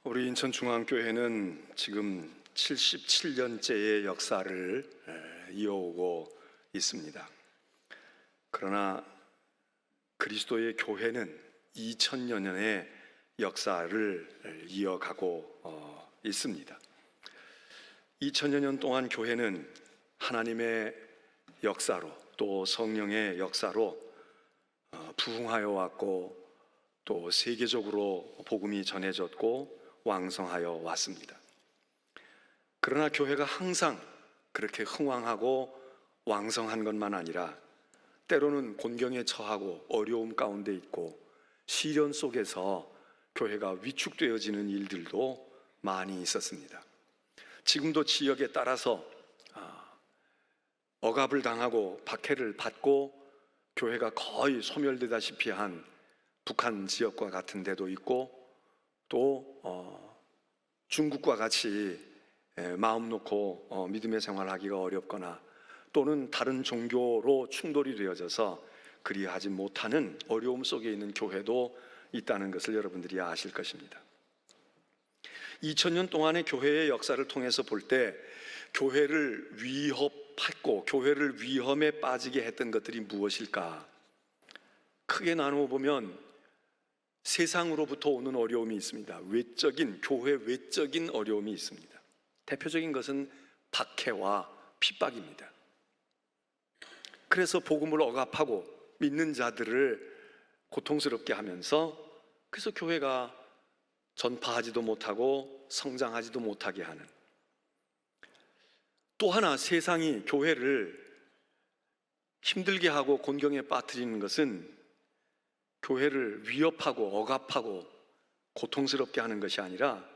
우리 인천중앙교회는 지금 77년째의 역사를 이어오고 있습니다. 그러나 그리스도의 교회는 2000여 년의 역사를 이어가고 있습니다. 2000여 년 동안 교회는 하나님의 역사로 또 성령의 역사로 부흥하여 왔고 또 세계적으로 복음이 전해졌고 왕성하여 왔습니다. 그러나 교회가 항상 그렇게 흥왕하고 왕성한 것만 아니라 때로는 곤경에 처하고 어려움 가운데 있고 시련 속에서 교회가 위축되어지는 일들도 많이 있었습니다. 지금도 지역에 따라서 억압을 당하고 박해를 받고 교회가 거의 소멸되다시피 한 북한 지역과 같은 데도 있고 또 중국과 같이 마음 놓고 믿음의 생활하기가 어렵거나 또는 다른 종교로 충돌이 되어져서 그리하지 못하는 어려움 속에 있는 교회도 있다는 것을 여러분들이 아실 것입니다. 2000년 동안의 교회의 역사를 통해서 볼 때 교회를 위협했고 교회를 위험에 빠지게 했던 것들이 무엇일까? 크게 나누어 보면 세상으로부터 오는 어려움이 있습니다. 교회 외적인 어려움이 있습니다. 대표적인 것은 박해와 핍박입니다. 그래서 복음을 억압하고 믿는 자들을 고통스럽게 하면서 그래서 교회가 전파하지도 못하고 성장하지도 못하게 하는, 또 하나 세상이 교회를 힘들게 하고 곤경에 빠뜨리는 것은 교회를 위협하고 억압하고 고통스럽게 하는 것이 아니라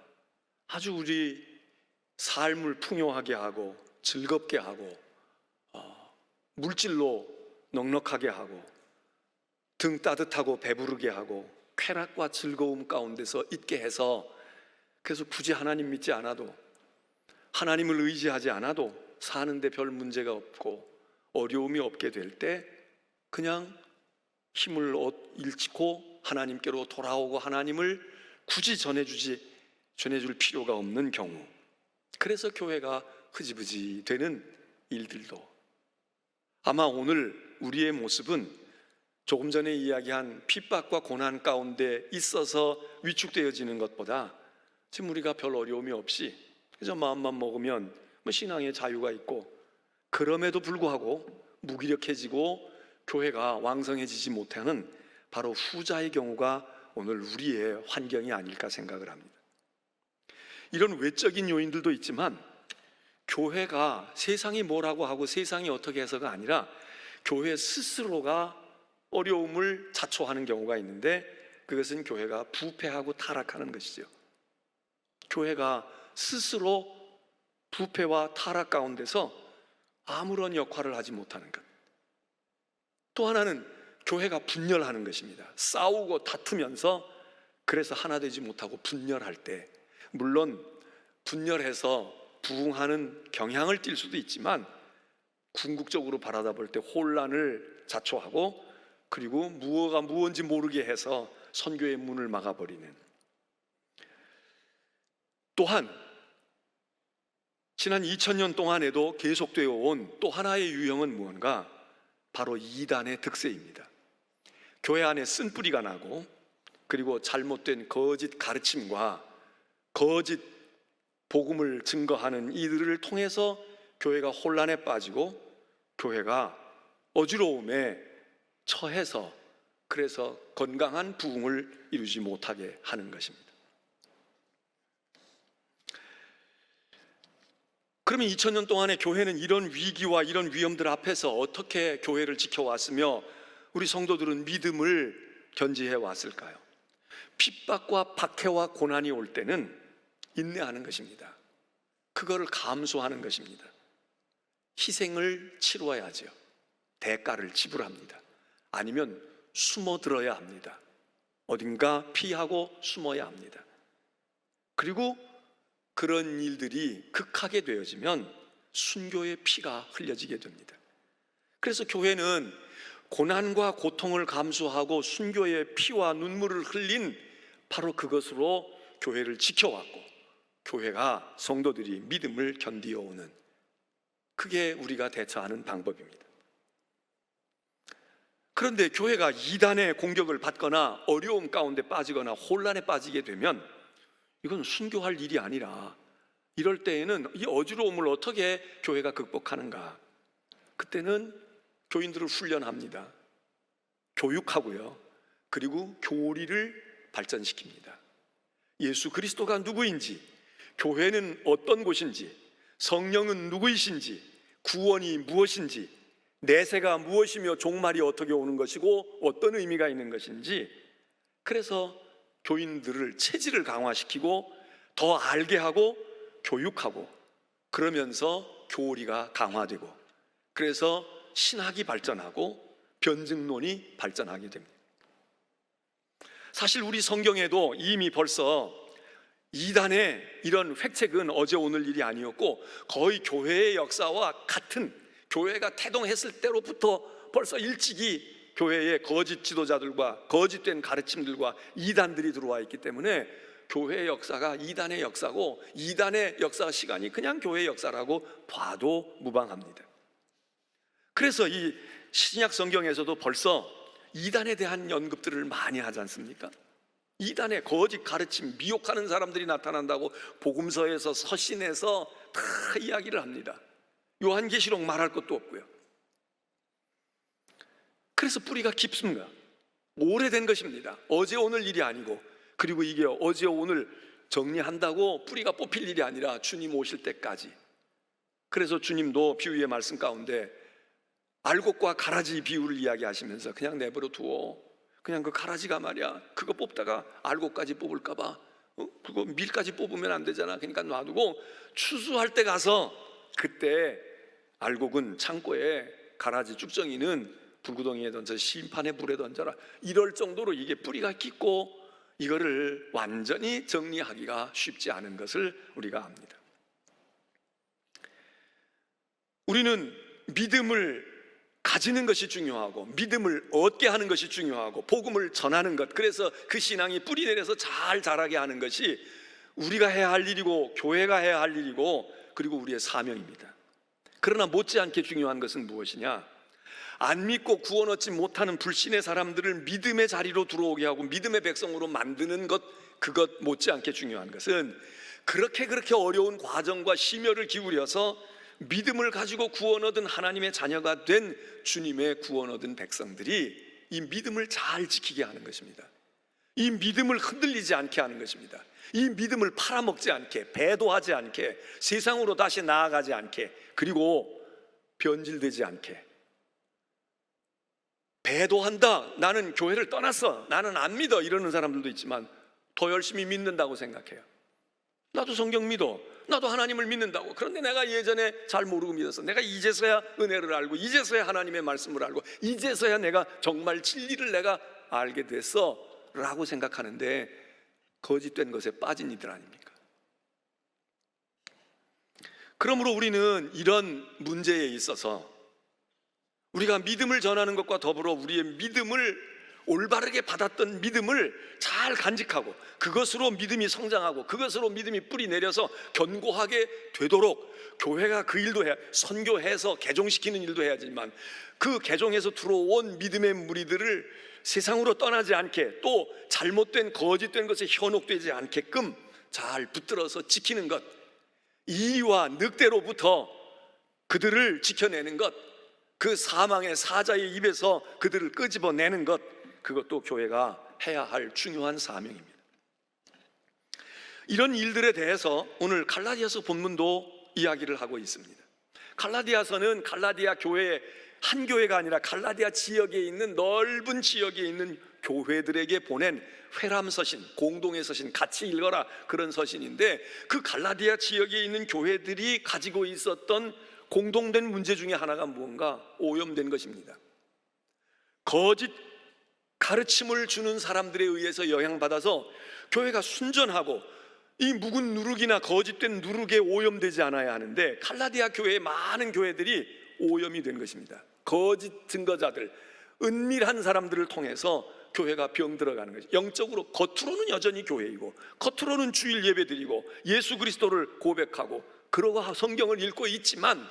아주 우리 삶을 풍요하게 하고 즐겁게 하고 물질로 넉넉하게 하고 등 따뜻하고 배부르게 하고 쾌락과 즐거움 가운데서 있게 해서 그래서 굳이 하나님 믿지 않아도 하나님을 의지하지 않아도 사는데 별 문제가 없고 어려움이 없게 될 때 그냥 힘을 잃고 하나님께로 돌아오고 하나님을 굳이 전해줄 필요가 없는 경우, 그래서 교회가 흐지부지 되는 일들도, 아마 오늘 우리의 모습은 조금 전에 이야기한 핍박과 고난 가운데 있어서 위축되어지는 것보다 지금 우리가 별 어려움이 없이 그저 마음만 먹으면 신앙의 자유가 있고 그럼에도 불구하고 무기력해지고 교회가 왕성해지지 못하는 바로 후자의 경우가 오늘 우리의 환경이 아닐까 생각을 합니다. 이런 외적인 요인들도 있지만 교회가 세상이 뭐라고 하고 세상이 어떻게 해서가 아니라 교회 스스로가 어려움을 자초하는 경우가 있는데 그것은 교회가 부패하고 타락하는 것이죠. 교회가 스스로 부패와 타락 가운데서 아무런 역할을 하지 못하는 것. 또 하나는 교회가 분열하는 것입니다. 싸우고 다투면서 그래서 하나 되지 못하고 분열할 때, 물론 분열해서 부흥하는 경향을 띌 수도 있지만 궁극적으로 바라다 볼 때 혼란을 자초하고 그리고 무엇가 무엇인지 모르게 해서 선교의 문을 막아버리는. 또한 지난 2000년 동안에도 계속되어 온 또 하나의 유형은 무언가? 바로 이단의 득세입니다. 교회 안에 쓴뿌리가 나고 그리고 잘못된 거짓 가르침과 거짓 복음을 증거하는 이들을 통해서 교회가 혼란에 빠지고 교회가 어지러움에 처해서 그래서 건강한 부흥을 이루지 못하게 하는 것입니다. 그러면 2000년 동안의 교회는 이런 위기와 이런 위험들 앞에서 어떻게 교회를 지켜왔으며 우리 성도들은 믿음을 견지해 왔을까요? 핍박과 박해와 고난이 올 때는 인내하는 것입니다. 그거를 감수하는 것입니다. 희생을 치루어야죠. 대가를 지불합니다. 아니면 숨어들어야 합니다. 어딘가 피하고 숨어야 합니다. 그리고 그런 일들이 극하게 되어지면 순교의 피가 흘려지게 됩니다. 그래서 교회는 고난과 고통을 감수하고 순교의 피와 눈물을 흘린 바로 그것으로 교회를 지켜왔고 교회가 성도들이 믿음을 견디어오는, 그게 우리가 대처하는 방법입니다. 그런데 교회가 이단의 공격을 받거나 어려움 가운데 빠지거나 혼란에 빠지게 되면 이건 순교할 일이 아니라, 이럴 때에는 이 어지러움을 어떻게 교회가 극복하는가? 그때는 교인들을 훈련합니다. 교육하고요. 그리고 교리를 발전시킵니다. 예수 그리스도가 누구인지, 교회는 어떤 곳인지, 성령은 누구이신지, 구원이 무엇인지, 내세가 무엇이며 종말이 어떻게 오는 것이고 어떤 의미가 있는 것인지, 그래서 교인들을 체질을 강화시키고 더 알게 하고 교육하고, 그러면서 교리가 강화되고, 그래서 신학이 발전하고 변증론이 발전하게 됩니다. 사실 우리 성경에도 이미 벌써 이단의 이런 획책은 어제 오늘 일이 아니었고, 거의 교회의 역사와 같은, 교회가 태동했을 때로부터 벌써 일찍이 교회의 거짓 지도자들과 거짓된 가르침들과 이단들이 들어와 있기 때문에 교회의 역사가 이단의 역사고, 이단의 역사 시간이 그냥 교회의 역사라고 봐도 무방합니다. 그래서 이 신약 성경에서도 벌써 이단에 대한 언급들을 많이 하지 않습니까? 이단의 거짓 가르침, 미혹하는 사람들이 나타난다고 복음서에서, 서신에서 다 이야기를 합니다. 요한계시록 말할 것도 없고요. 그래서 뿌리가 깊습니다. 오래된 것입니다. 어제 오늘 일이 아니고, 그리고 이게 어제 오늘 정리한다고 뿌리가 뽑힐 일이 아니라 주님 오실 때까지. 그래서 주님도 비유의 말씀 가운데 알곡과 가라지 비유를 이야기하시면서 그냥 내버려 두어, 그냥 그 가라지가 말이야, 그거 뽑다가 알곡까지 뽑을까 봐, 그거 밀까지 뽑으면 안 되잖아. 그러니까 놔두고 추수할 때 가서, 그때 알곡은 창고에, 가라지 쭉정이는 불구덩이에 던져 심판의 불에 던져라. 이럴 정도로 이게 뿌리가 깊고 이거를 완전히 정리하기가 쉽지 않은 것을 우리가 압니다. 우리는 믿음을 가지는 것이 중요하고, 믿음을 얻게 하는 것이 중요하고, 복음을 전하는 것, 그래서 그 신앙이 뿌리 내려서 잘 자라게 하는 것이 우리가 해야 할 일이고 교회가 해야 할 일이고, 그리고 우리의 사명입니다. 그러나 못지않게 중요한 것은 무엇이냐? 안 믿고 구원 얻지 못하는 불신의 사람들을 믿음의 자리로 들어오게 하고 믿음의 백성으로 만드는 것, 그것 못지않게 중요한 것은, 그렇게 어려운 과정과 심혈을 기울여서 믿음을 가지고 구원 얻은 하나님의 자녀가 된 주님의 구원 얻은 백성들이 이 믿음을 잘 지키게 하는 것입니다. 이 믿음을 흔들리지 않게 하는 것입니다. 이 믿음을 팔아먹지 않게, 배도하지 않게, 세상으로 다시 나아가지 않게, 그리고 변질되지 않게. 배도한다, 나는 교회를 떠났어, 나는 안 믿어, 이러는 사람들도 있지만 더 열심히 믿는다고 생각해요. 나도 성경 믿어, 나도 하나님을 믿는다고. 그런데 내가 예전에 잘 모르고 믿었어. 내가 이제서야 은혜를 알고, 이제서야 하나님의 말씀을 알고, 이제서야 내가 정말 진리를 내가 알게 됐어 라고 생각하는데 거짓된 것에 빠진 이들 아닙니까? 그러므로 우리는 이런 문제에 있어서 우리가 믿음을 전하는 것과 더불어 우리의 믿음을, 올바르게 받았던 믿음을 잘 간직하고, 그것으로 믿음이 성장하고, 그것으로 믿음이 뿌리 내려서 견고하게 되도록 교회가 그 일도 해야, 선교해서 개종시키는 일도 해야지만, 그 개종해서 들어온 믿음의 무리들을 세상으로 떠나지 않게, 또 잘못된 거짓된 것에 현혹되지 않게끔 잘 붙들어서 지키는 것, 이와 늑대로부터 그들을 지켜내는 것, 그 사망의 사자의 입에서 그들을 끄집어내는 것, 그것도 교회가 해야 할 중요한 사명입니다. 이런 일들에 대해서 오늘 갈라디아서 본문도 이야기를 하고 있습니다. 갈라디아서는 갈라디아 교회, 한 교회가 아니라 갈라디아 지역에 있는, 넓은 지역에 있는 교회들에게 보낸 회람 서신, 공동의 서신, 같이 읽어라, 그런 서신인데, 그 갈라디아 지역에 있는 교회들이 가지고 있었던 공동된 문제 중에 하나가 무언가? 오염된 것입니다. 거짓 가르침을 주는 사람들에 의해서 영향받아서 교회가 순전하고 이 묵은 누룩이나 거짓된 누룩에 오염되지 않아야 하는데, 갈라디아 교회의 많은 교회들이 오염이 된 것입니다. 거짓 증거자들, 은밀한 사람들을 통해서 교회가 병들어가는 거죠. 영적으로 겉으로는 여전히 교회이고 겉으로는 주일 예배드리고 예수 그리스도를 고백하고 그러고 성경을 읽고 있지만,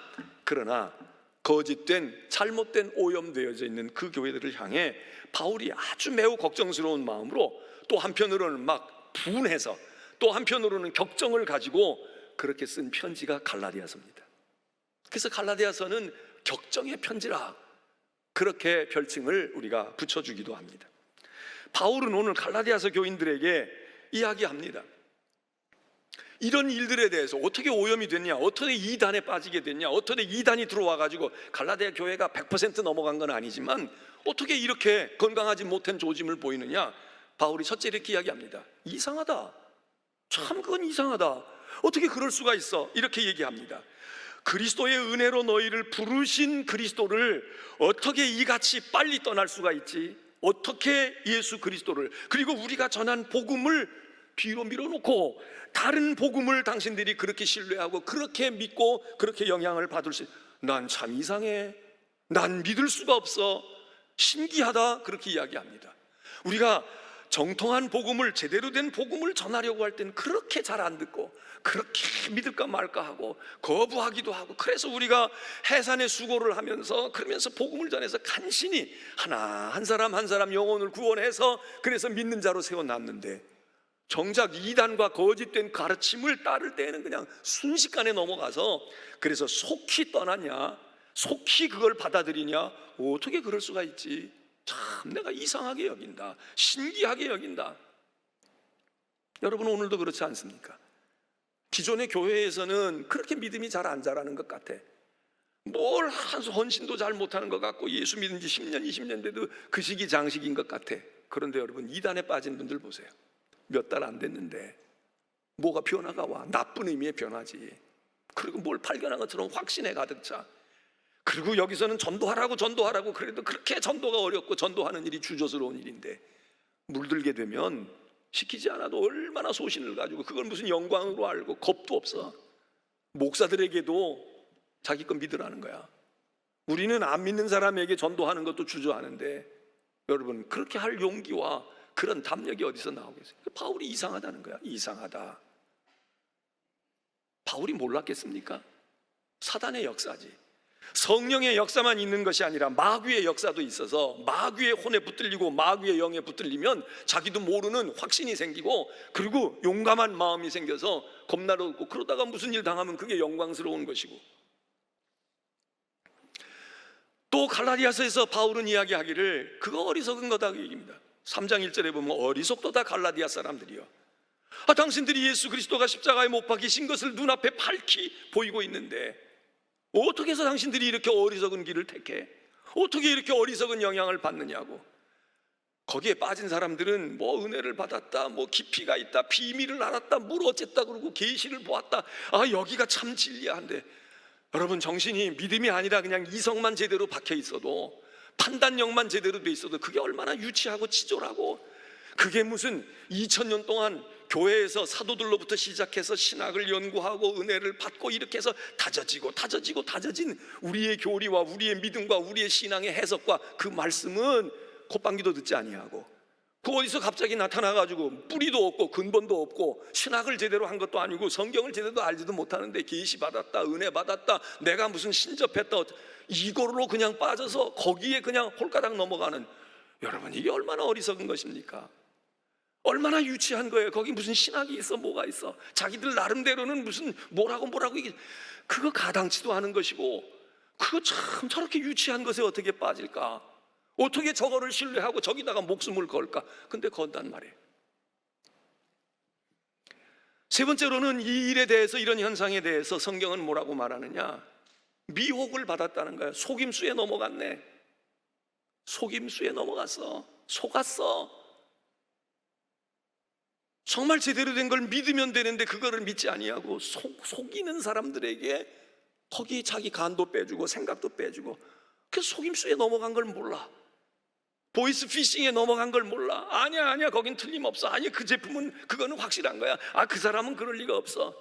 그러나 거짓된 잘못된 오염되어져 있는 그 교회들을 향해 바울이 아주 매우 걱정스러운 마음으로 또 한편으로는 막 분해서 또 한편으로는 격정을 가지고 그렇게 쓴 편지가 갈라디아서입니다. 그래서 갈라디아서는 격정의 편지라 그렇게 별칭을 우리가 붙여주기도 합니다. 바울은 오늘 갈라디아서 교인들에게 이야기합니다. 이런 일들에 대해서 어떻게 오염이 됐냐, 어떻게 이단에 빠지게 됐냐, 어떻게 이단이 들어와 가지고 갈라디아 교회가 100% 넘어간 건 아니지만 어떻게 이렇게 건강하지 못한 조짐을 보이느냐. 바울이 첫째 이렇게 이야기합니다. 이상하다. 참 그건 이상하다. 어떻게 그럴 수가 있어? 이렇게 얘기합니다. 그리스도의 은혜로 너희를 부르신 그리스도를 어떻게 이같이 빨리 떠날 수가 있지? 어떻게 예수 그리스도를, 그리고 우리가 전한 복음을 뒤로 밀어놓고 다른 복음을 당신들이 그렇게 신뢰하고 그렇게 믿고 그렇게 영향을 받을 수, 난 참 이상해. 난 믿을 수가 없어. 신기하다. 그렇게 이야기합니다. 우리가 정통한 복음을, 제대로 된 복음을 전하려고 할 때는 그렇게 잘 안 듣고 그렇게 믿을까 말까 하고 거부하기도 하고, 그래서 우리가 해산의 수고를 하면서 그러면서 복음을 전해서 간신히 하나 한 사람 한 사람 영혼을 구원해서 그래서 믿는 자로 세워놨는데, 정작 이단과 거짓된 가르침을 따를 때에는 그냥 순식간에 넘어가서 그래서 속히 떠나냐, 속히 그걸 받아들이냐, 어떻게 그럴 수가 있지? 참 내가 이상하게 여긴다, 신기하게 여긴다. 여러분 오늘도 그렇지 않습니까? 기존의 교회에서는 그렇게 믿음이 잘 안 자라는 것 같아. 뭘 헌신도 잘 못하는 것 같고 예수 믿은 지 10년 20년 돼도 그 시기 장식인 것 같아. 그런데 여러분 이단에 빠진 분들 보세요. 몇 달 안 됐는데 뭐가 변화가 와. 나쁜 의미의 변화지. 그리고 뭘 발견한 것처럼 확신에 가득 차. 그리고 여기서는 전도하라고 그래도 그렇게 전도가 어렵고 전도하는 일이 주저스러운 일인데, 물들게 되면 시키지 않아도 얼마나 소신을 가지고 그걸 무슨 영광으로 알고 겁도 없어. 목사들에게도 자기 건 믿으라는 거야. 우리는 안 믿는 사람에게 전도하는 것도 주저하는데, 여러분 그렇게 할 용기와 그런 담력이 어디서 나오겠어요? 바울이 이상하다는 거야. 이상하다. 바울이 몰랐겠습니까? 사단의 역사지. 성령의 역사만 있는 것이 아니라 마귀의 역사도 있어서 마귀의 혼에 붙들리고 마귀의 영에 붙들리면 자기도 모르는 확신이 생기고, 그리고 용감한 마음이 생겨서 겁나도 없고, 그러다가 무슨 일 당하면 그게 영광스러운 것이고. 또 갈라디아서에서 바울은 이야기하기를 그거 어리석은 거다 그 얘기입니다. 3장 1절에 보면 어리석도다 갈라디아 사람들이여, 당신들이 예수 그리스도가 십자가에 못 박히신 것을 눈앞에 밝히 보이고 있는데 어떻게 해서 당신들이 이렇게 어리석은 길을 택해? 어떻게 이렇게 어리석은 영향을 받느냐고. 거기에 빠진 사람들은 뭐 은혜를 받았다, 뭐 깊이가 있다, 비밀을 알았다, 뭘 어쨌다 그러고 계시를 보았다. 여기가 참 진리한데, 여러분 정신이 믿음이 아니라 그냥 이성만 제대로 박혀 있어도, 판단력만 제대로 돼 있어도 그게 얼마나 유치하고 치졸하고, 그게 무슨 2000년 동안 교회에서 사도들로부터 시작해서 신학을 연구하고 은혜를 받고 이렇게 해서 다져진 우리의 교리와 우리의 믿음과 우리의 신앙의 해석과 그 말씀은 콧방귀도 듣지 아니하고, 그 어디서 갑자기 나타나가지고 뿌리도 없고 근본도 없고 신학을 제대로 한 것도 아니고 성경을 제대로 알지도 못하는데 계시 받았다, 은혜 받았다, 내가 무슨 신접했다, 이걸로 그냥 빠져서 거기에 그냥 홀가닥 넘어가는, 여러분 이게 얼마나 어리석은 것입니까? 얼마나 유치한 거예요. 거기 무슨 신학이 있어, 뭐가 있어. 자기들 나름대로는 무슨 뭐라고 이게, 그거 가당치도 않은 것이고, 그거 참 저렇게 유치한 것에 어떻게 빠질까? 어떻게 저거를 신뢰하고 저기다가 목숨을 걸까? 근데 건단 말이에요. 세 번째로는 이 일에 대해서, 이런 현상에 대해서 성경은 뭐라고 말하느냐? 미혹을 받았다는 거예요. 속임수에 넘어갔네. 속임수에 넘어갔어. 속았어. 정말 제대로 된 걸 믿으면 되는데 그거를 믿지 아니하고 속이는 사람들에게 거기에 자기 간도 빼주고 생각도 빼주고, 그 속임수에 넘어간 걸 몰라. 보이스 피싱에 넘어간 걸 몰라. 아니야 거긴 틀림없어. 아니 그 제품은 그거는 확실한 거야. 그 사람은 그럴 리가 없어.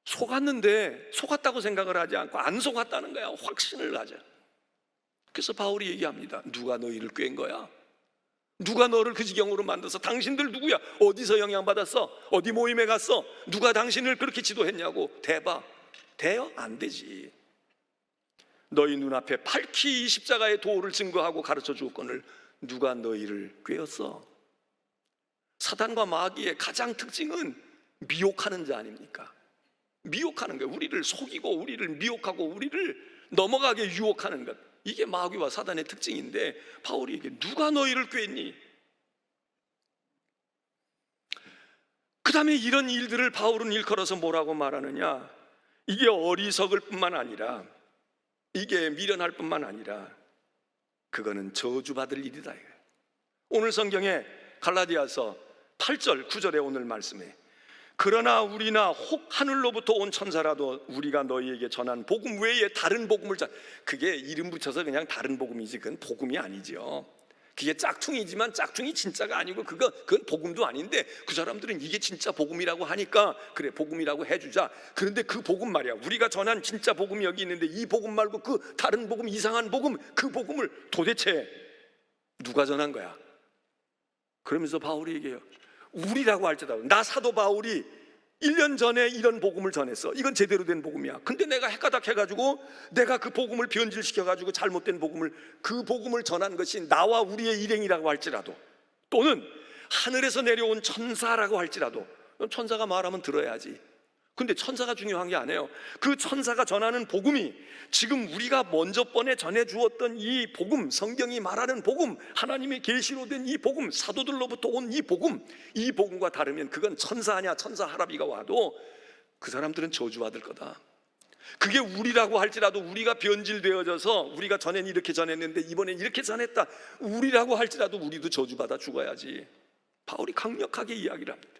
속았는데 속았다고 생각을 하지 않고 안 속았다는 거야. 확신을 가져. 그래서 바울이 얘기합니다. 누가 너희를 꾀인 거야? 누가 너를 그 지경으로 만들어서? 당신들 누구야? 어디서 영향받았어? 어디 모임에 갔어? 누가 당신을 그렇게 지도했냐고. 대봐. 돼요? 안 되지. 너희 눈앞에 밝히 이 십자가의 도를 증거하고 가르쳐 주었거늘 누가 너희를 꾀었어? 사단과 마귀의 가장 특징은 미혹하는 자 아닙니까? 미혹하는 거예요. 우리를 속이고 우리를 미혹하고 우리를 넘어가게 유혹하는 것. 이게 마귀와 사단의 특징인데 바울이 이게 누가 너희를 꾀했니? 그 다음에 이런 일들을 바울은 일컬어서 뭐라고 말하느냐? 이게 어리석을 뿐만 아니라, 이게 미련할 뿐만 아니라 그거는 저주받을 일이다. 오늘 성경에 갈라디아서 8절 9절에 오늘 말씀에 그러나 우리나 혹 하늘로부터 온 천사라도 우리가 너희에게 전한 복음 외에 다른 복음을 그게 이름 붙여서 그냥 다른 복음이지 그건 복음이 아니죠. 그게 짝퉁이지만 짝퉁이 진짜가 아니고 그건 복음도 아닌데 그 사람들은 이게 진짜 복음이라고 하니까 그래 복음이라고 해주자. 그런데 그 복음 말이야, 우리가 전한 진짜 복음이 여기 있는데 이 복음 말고 그 다른 복음, 이상한 복음, 그 복음을 도대체 누가 전한 거야? 그러면서 바울이 얘기해요. 우리라고 할지라도, 나 사도 바울이 1년 전에 이런 복음을 전했어. 이건 제대로 된 복음이야. 근데 내가 헷가닥 해가지고 내가 그 복음을 변질시켜가지고 잘못된 복음을, 그 복음을 전한 것이 나와 우리의 일행이라고 할지라도, 또는 하늘에서 내려온 천사라고 할지라도, 천사가 말하면 들어야지. 근데 천사가 중요한 게 아니에요. 그 천사가 전하는 복음이 지금 우리가 먼저 번에 전해주었던 이 복음, 성경이 말하는 복음, 하나님의 계시로 된 이 복음, 사도들로부터 온 이 복음, 이 복음과 다르면 그건 천사 아니야. 천사 할아비가 와도 그 사람들은 저주받을 거다. 그게 우리라고 할지라도, 우리가 변질되어져서 우리가 전엔 이렇게 전했는데 이번엔 이렇게 전했다, 우리라고 할지라도 우리도 저주받아 죽어야지. 바울이 강력하게 이야기를 합니다.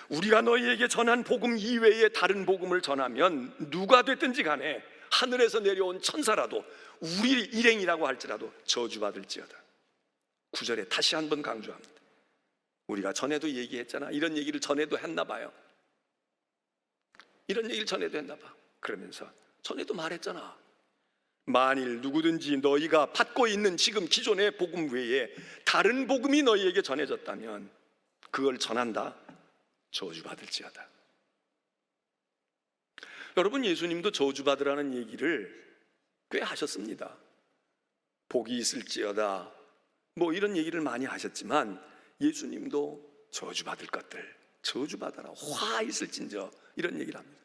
우리가 너희에게 전한 복음 이외에 다른 복음을 전하면 누가 됐든지 간에 하늘에서 내려온 천사라도 우리 일행이라고 할지라도 저주받을지어다. 9절에 다시 한번 강조합니다. 우리가 전에도 얘기했잖아. 이런 얘기를 전에도 했나 봐요. 이런 얘기를 전에도 했나 봐. 그러면서 전에도 말했잖아. 만일 누구든지 너희가 받고 있는 지금 기존의 복음 외에 다른 복음이 너희에게 전해졌다면 그걸 전한다. 저주받을지어다. 여러분, 예수님도 저주받으라는 얘기를 꽤 하셨습니다. 복이 있을지어다 뭐 이런 얘기를 많이 하셨지만 예수님도 저주받을 것들 저주받아라, 화 있을진저 이런 얘기를 합니다.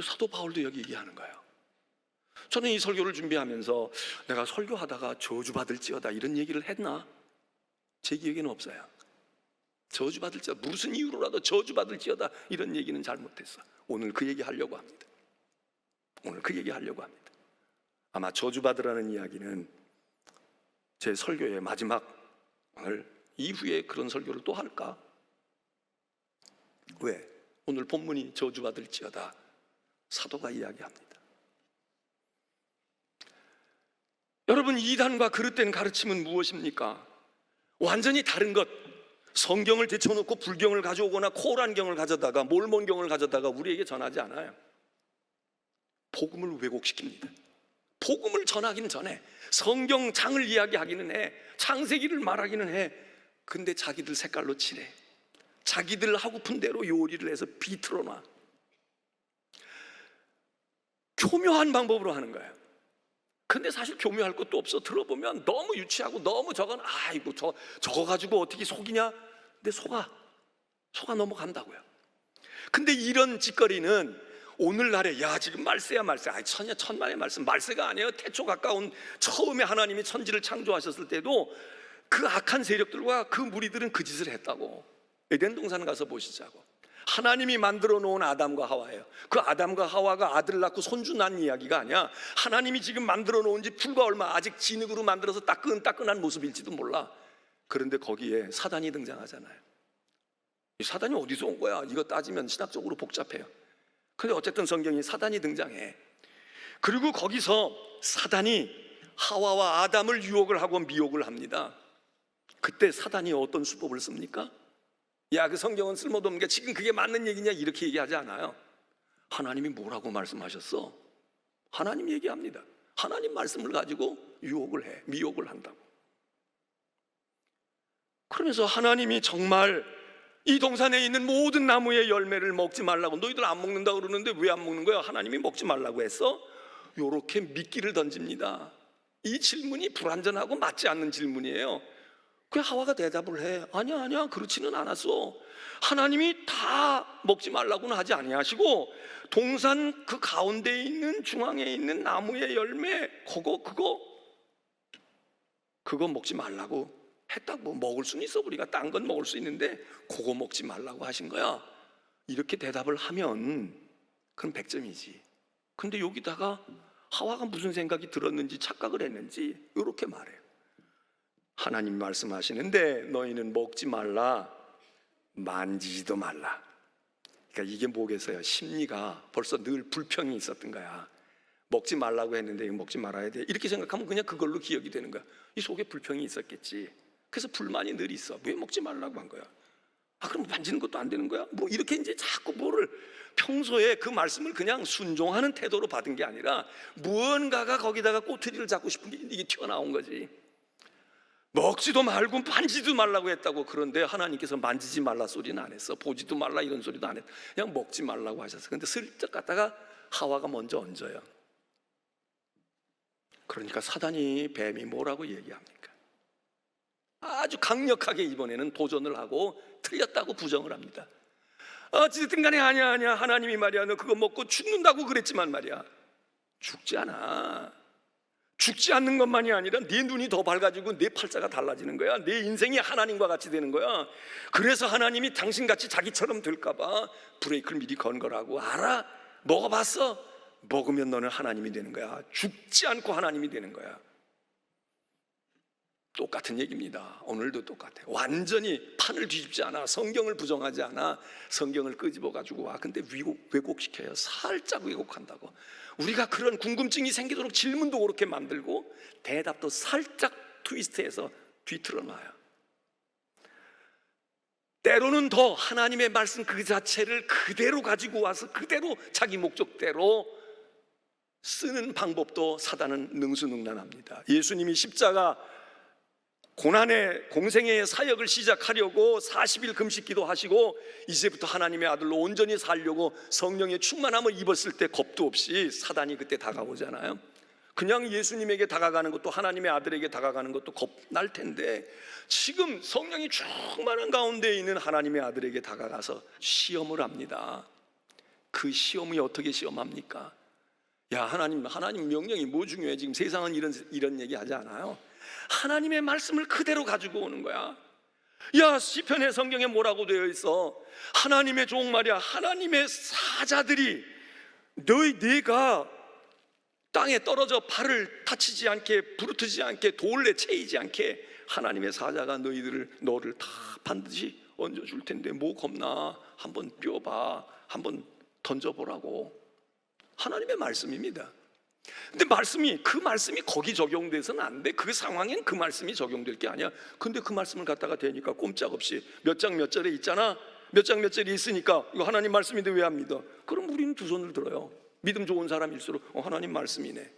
사도 바울도 여기 얘기하는 거예요. 저는 이 설교를 준비하면서 내가 설교하다가 저주받을지어다 이런 얘기를 했나? 제 기억에는 없어요. 저주받을지어다, 무슨 이유로라도 저주받을지어다 이런 얘기는 잘못했어. 오늘 그 얘기 하려고 합니다. 오늘 그 얘기 하려고 합니다. 아마 저주받으라는 이야기는 제 설교의 마지막, 오늘 이후에 그런 설교를 또 할까? 왜? 오늘 본문이 저주받을지어다 사도가 이야기합니다. 여러분, 이단과 그릇된 가르침은 무엇입니까? 완전히 다른 것. 성경을 제쳐놓고 불경을 가져오거나 코란경을 가져다가 몰몬경을 가져다가 우리에게 전하지 않아요. 복음을 왜곡시킵니다. 복음을 전하기는 전에 성경장을 이야기하기는 해, 창세기를 말하기는 해. 근데 자기들 색깔로 칠해. 자기들 하고픈 대로 요리를 해서 비틀어놔. 교묘한 방법으로 하는 거예요. 근데 사실 교묘할 것도 없어. 들어보면 너무 유치하고 너무 저건 아이고 저거 가지고 어떻게 속이냐? 근데 속아 넘어간다고요. 근데 이런 짓거리는 오늘날에 야 지금 말세야 말세, 아이 천만의 말씀, 말세가 아니에요. 태초 가까운 처음에 하나님이 천지를 창조하셨을 때도 그 악한 세력들과 그 무리들은 그 짓을 했다고. 에덴 동산 가서 보시자고. 하나님이 만들어 놓은 아담과 하와예요. 그 아담과 하와가 아들 낳고 손주 낳은 이야기가 아니야. 하나님이 지금 만들어 놓은 지 불과 얼마, 아직 진흙으로 만들어서 따끈따끈한 모습일지도 몰라. 그런데 거기에 사단이 등장하잖아요. 이 사단이 어디서 온 거야? 이거 따지면 신학적으로 복잡해요. 근데 어쨌든 성경이 사단이 등장해. 그리고 거기서 사단이 하와와 아담을 유혹을 하고 미혹을 합니다. 그때 사단이 어떤 수법을 씁니까? 야, 그 성경은 쓸모도 없는 게 지금 그게 맞는 얘기냐 이렇게 얘기하지 않아요. 하나님이 뭐라고 말씀하셨어? 하나님 얘기합니다. 하나님 말씀을 가지고 유혹을 해, 미혹을 한다고. 그러면서 하나님이 정말 이 동산에 있는 모든 나무의 열매를 먹지 말라고, 너희들 안 먹는다고 그러는데 왜 안 먹는 거야? 하나님이 먹지 말라고 했어? 요렇게 미끼를 던집니다. 이 질문이 불완전하고 맞지 않는 질문이에요. 그 하와가 대답을 해. 아니야 그렇지는 않았어. 하나님이 다 먹지 말라고는 하지 아니하시고 동산 그 가운데 있는 중앙에 있는 나무의 열매 그거 먹지 말라고 했다고. 먹을 수는 있어, 우리가 딴 건 먹을 수 있는데 그거 먹지 말라고 하신 거야. 이렇게 대답을 하면 그럼 100점이지. 근데 여기다가 하와가 무슨 생각이 들었는지 착각을 했는지 이렇게 말해요. 하나님 말씀하시는데 너희는 먹지 말라, 만지지도 말라. 그러니까 이게 뭐겠어요? 심리가 벌써 늘 불평이 있었던 거야. 먹지 말라고 했는데 이거 먹지 말아야 돼, 이렇게 생각하면 그냥 그걸로 기억이 되는 거야. 이 속에 불평이 있었겠지. 그래서 불만이 늘 있어. 왜 먹지 말라고 한 거야? 그럼 만지는 것도 안 되는 거야? 뭐 이렇게 이제 자꾸 뭐를, 평소에 그 말씀을 그냥 순종하는 태도로 받은 게 아니라 무언가가 거기다가 꼬투리를 잡고 싶은 게 이게 튀어나온 거지. 먹지도 말고 만지지도 말라고 했다고. 그런데 하나님께서 만지지 말라 소리는 안 했어. 보지도 말라 이런 소리도 안 했어. 그냥 먹지 말라고 하셨어. 근데 슬쩍 갔다가 하와가 먼저 얹어요. 그러니까 사단이, 뱀이 뭐라고 얘기합니까? 아주 강력하게 이번에는 도전을 하고 틀렸다고 부정을 합니다. 어쨌든 간에 아니야 하나님이 말이야 너 그거 먹고 죽는다고 그랬지만 말이야, 죽지 않아. 죽지 않는 것만이 아니라 네 눈이 더 밝아지고 네 팔자가 달라지는 거야. 네 인생이 하나님과 같이 되는 거야. 그래서 하나님이 당신같이 자기처럼 될까 봐 브레이크를 미리 건 거라고. 알아? 먹어봤어? 먹으면 너는 하나님이 되는 거야. 죽지 않고 하나님이 되는 거야. 똑같은 얘기입니다. 오늘도 똑같아요. 완전히 판을 뒤집지 않아. 성경을 부정하지 않아. 성경을 끄집어 가지고 와. 근데 왜곡시켜요. 살짝 왜곡한다고. 우리가 그런 궁금증이 생기도록 질문도 그렇게 만들고 대답도 살짝 트위스트해서 뒤틀어 놔요. 때로는 더 하나님의 말씀 그 자체를 그대로 가지고 와서 그대로 자기 목적대로 쓰는 방법도 사단은 능수능란합니다. 예수님이 십자가 고난의 공생애의 사역을 시작하려고 40일 금식기도 하시고 이제부터 하나님의 아들로 온전히 살려고 성령의 충만함을 입었을 때 겁도 없이 사단이 그때 다가오잖아요. 그냥 예수님에게 다가가는 것도 하나님의 아들에게 다가가는 것도 겁날 텐데 지금 성령이 충만한 가운데 있는 하나님의 아들에게 다가가서 시험을 합니다. 그 시험이 어떻게 시험합니까? 야, 하나님 명령이 뭐 중요해? 지금 세상은 이런 얘기 하지 않아요. 하나님의 말씀을 그대로 가지고 오는 거야. 야, 시편의 성경에 뭐라고 되어 있어? 하나님의 종 말이야, 하나님의 사자들이 내가 땅에 떨어져 발을 다치지 않게, 부르트지 않게, 돌에 채이지 않게 하나님의 사자가 너를 다 반드시 얹어줄 텐데 뭐 겁나? 한번 뼈봐, 한번 던져보라고. 하나님의 말씀입니다. 근데 그 말씀이 거기 적용돼서는 안 돼. 그 상황엔 그 말씀이 적용될 게 아니야. 근데 그 말씀을 갖다가 대니까 꼼짝없이 몇 장 몇 절에 있잖아. 몇 장 몇 절에 있으니까 이거 하나님 말씀인데 왜 안 믿어? 그럼 우리는 두 손을 들어요. 믿음 좋은 사람일수록 하나님 말씀이네.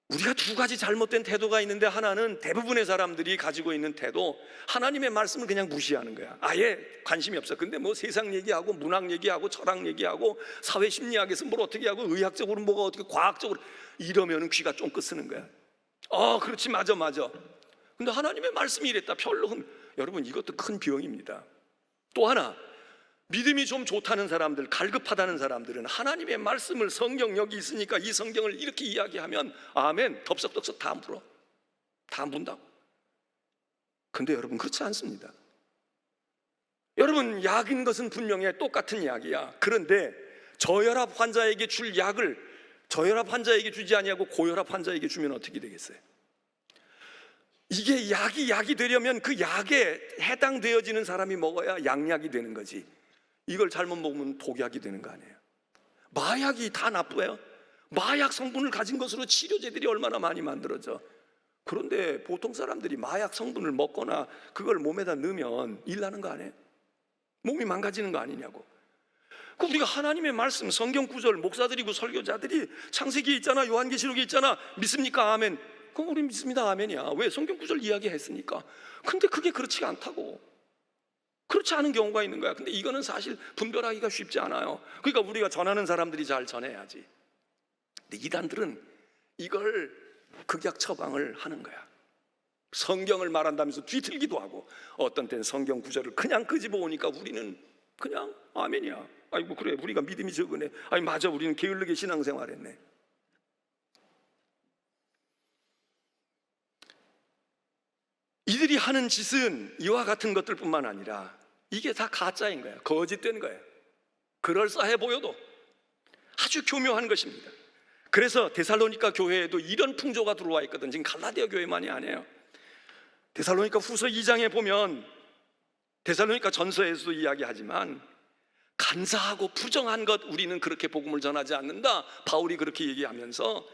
우리가 두 가지 잘못된 태도가 있는데, 하나는 대부분의 사람들이 가지고 있는 태도, 하나님의 말씀을 그냥 무시하는 거야. 아예 관심이 없어. 근데 뭐 세상 얘기하고 문학 얘기하고 철학 얘기하고 사회심리학에서 뭘 어떻게 하고 의학적으로 뭐가 어떻게 과학적으로 이러면은 귀가 쫑긋 쓰는 거야. 그렇지, 맞아. 근데 하나님의 말씀이 이랬다. 여러분, 이것도 큰 병입니다. 또 하나, 믿음이 좀 좋다는 사람들, 갈급하다는 사람들은 하나님의 말씀을, 성경 여기 있으니까 이 성경을 이렇게 이야기하면 아멘, 덥석덥석 다 물어, 다 문다고. 근데 여러분, 그렇지 않습니다. 여러분, 약인 것은 분명히 똑같은 약이야. 그런데 저혈압 환자에게 줄 약을 저혈압 환자에게 주지 아니하고 고혈압 환자에게 주면 어떻게 되겠어요? 이게 약이 되려면 그 약에 해당되어지는 사람이 먹어야 양약이 되는 거지. 이걸 잘못 먹으면 독약이 되는 거 아니에요. 마약이 다 나쁘요. 마약 성분을 가진 것으로 치료제들이 얼마나 많이 만들어져. 그런데 보통 사람들이 마약 성분을 먹거나 그걸 몸에다 넣으면 일 나는 거 아니에요? 몸이 망가지는 거 아니냐고. 우리가 하나님의 말씀, 성경 구절, 목사들이고 설교자들이 창세기에 있잖아, 요한계시록에 있잖아, 믿습니까? 아멘. 그럼 우리 믿습니다. 아멘이야. 왜? 성경 구절 이야기했으니까. 근데 그게 그렇지가 않다고. 그렇지 않은 경우가 있는 거야. 근데 이거는 사실 분별하기가 쉽지 않아요. 그러니까 우리가 전하는 사람들이 잘 전해야지. 근데 이단들은 이걸 극약 처방을 하는 거야. 성경을 말한다면서 뒤틀기도 하고, 어떤 때는 성경 구절을 그냥 끄집어 오니까 우리는 그냥 아멘이야. 아이고 그래, 우리가 믿음이 적으네. 아니 맞아, 우리는 게을르게 신앙생활했네. 이들이 하는 짓은 이와 같은 것들뿐만 아니라 이게 다 가짜인 거야. 거짓된 거야. 그럴싸해 보여도 아주 교묘한 것입니다. 그래서 데살로니가 교회에도 이런 풍조가 들어와 있거든. 지금 갈라디아 교회만이 아니에요. 데살로니가 후서 2장에 보면, 데살로니가 전서에서도 이야기하지만, 간사하고 부정한 것 우리는 그렇게 복음을 전하지 않는다. 바울이 그렇게 얘기하면서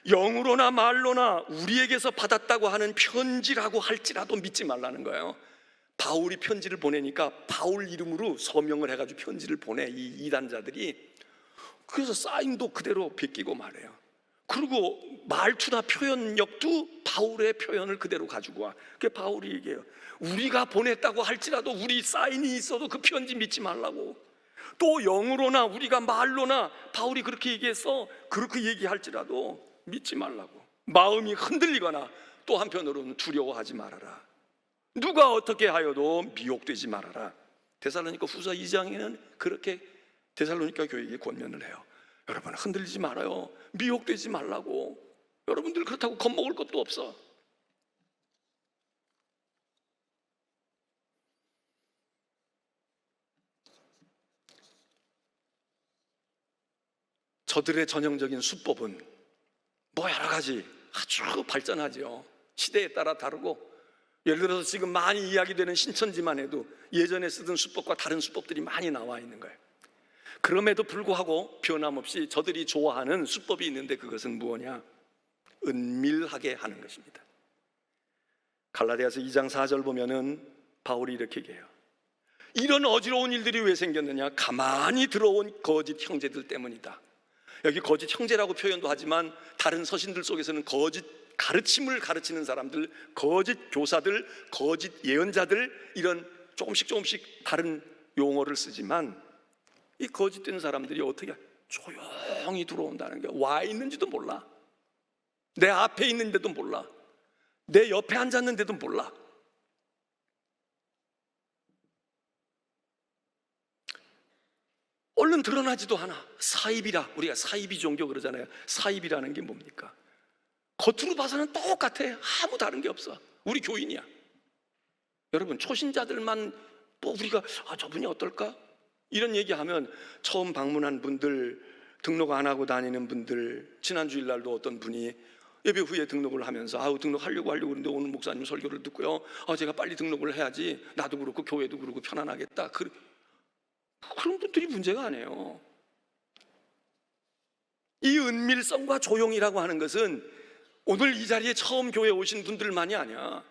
영으로나 말로나 우리에게서 받았다고 하는 편지라고 할지라도 믿지 말라는 거예요. 바울이 편지를 보내니까 바울 이름으로 서명을 해가지고 편지를 보내, 이 이단자들이. 그래서 사인도 그대로 베끼고 말해요. 그리고 말투나 표현력도 바울의 표현을 그대로 가지고 와. 그게 바울이 얘기해요. 우리가 보냈다고 할지라도 우리 사인이 있어도 그 편지 믿지 말라고. 또 영으로나 우리가 말로나 바울이 그렇게 얘기해서 그렇게 얘기할지라도 믿지 말라고. 마음이 흔들리거나 또 한편으로는 두려워하지 말아라. 누가 어떻게 하여도 미혹되지 말아라. 데살로니가 후서 2장에는 그렇게 데살로니가 교회에게 권면을 해요. 여러분 흔들리지 말아요. 미혹되지 말라고. 여러분들 그렇다고 겁먹을 것도 없어. 저들의 전형적인 수법은 뭐 여러 가지 아주 발전하죠. 시대에 따라 다르고, 예를 들어서 지금 많이 이야기되는 신천지만 해도 예전에 쓰던 수법과 다른 수법들이 많이 나와 있는 거예요. 그럼에도 불구하고 변함없이 저들이 좋아하는 수법이 있는데, 그것은 무엇이냐? 은밀하게 하는 것입니다. 갈라디아서 2장 4절 보면은 바울이 이렇게 얘기해요. 이런 어지러운 일들이 왜 생겼느냐? 가만히 들어온 거짓 형제들 때문이다. 여기 거짓 형제라고 표현도 하지만 다른 서신들 속에서는 거짓 가르침을 가르치는 사람들, 거짓 교사들, 거짓 예언자들, 이런 조금씩 다른 용어를 쓰지만, 이 거짓된 사람들이 어떻게 조용히 들어온다는 거야. 와 있는지도 몰라. 내 앞에 있는데도 몰라. 내 옆에 앉았는데도 몰라. 얼른 드러나지도 않아. 사입이라, 우리가 사입이 종교 그러잖아요. 사입이라는 게 뭡니까? 겉으로 봐서는 똑같아. 아무 다른 게 없어. 우리 교인이야. 여러분 초신자들만 또 우리가 저분이 어떨까? 이런 얘기하면 처음 방문한 분들, 등록 안 하고 다니는 분들, 지난 주일날도 어떤 분이 예배 후에 등록을 하면서 등록하려고 그러는데 오늘 목사님 설교를 듣고요, 제가 빨리 등록을 해야지, 나도 그렇고 교회도 그렇고 편안하겠다. 그런 분들이 문제가 아니에요. 이 은밀성과 조용이라고 하는 것은 오늘 이 자리에 처음 교회 오신 분들만이 아니야.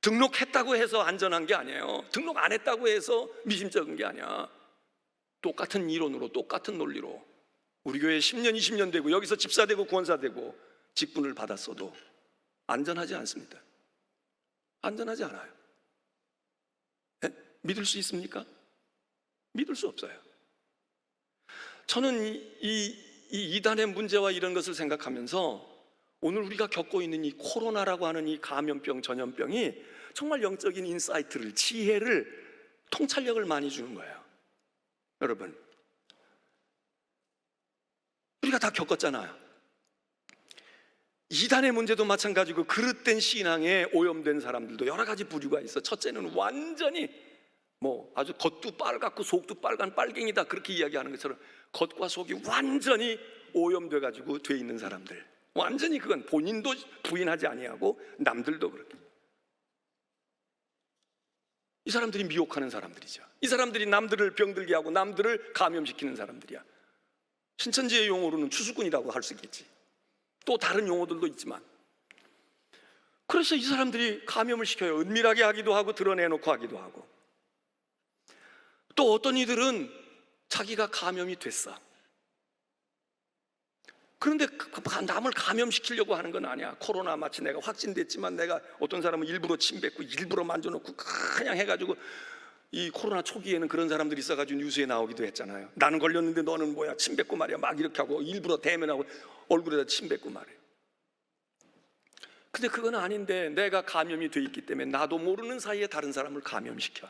등록했다고 해서 안전한 게 아니에요. 등록 안 했다고 해서 미심쩍은 게 아니야. 똑같은 이론으로, 똑같은 논리로 우리 교회 10년, 20년 되고 여기서 집사 되고 권사 되고 직분을 받았어도 안전하지 않습니다. 안전하지 않아요. 네? 믿을 수 있습니까? 믿을 수 없어요. 저는 이 이단의 문제와 이런 것을 생각하면서 오늘 우리가 겪고 있는 이 코로나라고 하는 이 감염병, 전염병이 정말 영적인 인사이트를, 지혜를, 통찰력을 많이 주는 거예요. 여러분, 우리가 다 겪었잖아요. 이단의 문제도 마찬가지고 그릇된 신앙에 오염된 사람들도 여러 가지 부류가 있어. 첫째는 완전히 아주 겉도 빨갛고 속도 빨간 빨갱이다, 그렇게 이야기하는 것처럼 겉과 속이 완전히 오염돼 가지고 돼 있는 사람들, 완전히 그건 본인도 부인하지 아니하고 남들도 그렇게. 이 사람들이 미혹하는 사람들이죠. 이 사람들이 남들을 병들게 하고 남들을 감염시키는 사람들이야. 신천지의 용어로는 추수꾼이라고 할 수 있겠지. 또 다른 용어들도 있지만, 그래서 이 사람들이 감염을 시켜요. 은밀하게 하기도 하고 드러내놓고 하기도 하고. 또 어떤 이들은 자기가 감염이 됐어. 그런데 남을 감염시키려고 하는 건 아니야. 코로나 마치 내가 확진됐지만 내가 어떤 사람은 일부러 침 뱉고 일부러 만져놓고 그냥 해가지고 이 코로나 초기에는 그런 사람들이 있어가지고 뉴스에 나오기도 했잖아요. 나는 걸렸는데 너는 뭐야 침 뱉고 말이야 막 이렇게 하고 일부러 대면하고 얼굴에다 침 뱉고 말이야. 근데 그건 아닌데 내가 감염이 돼 있기 때문에 나도 모르는 사이에 다른 사람을 감염시켜.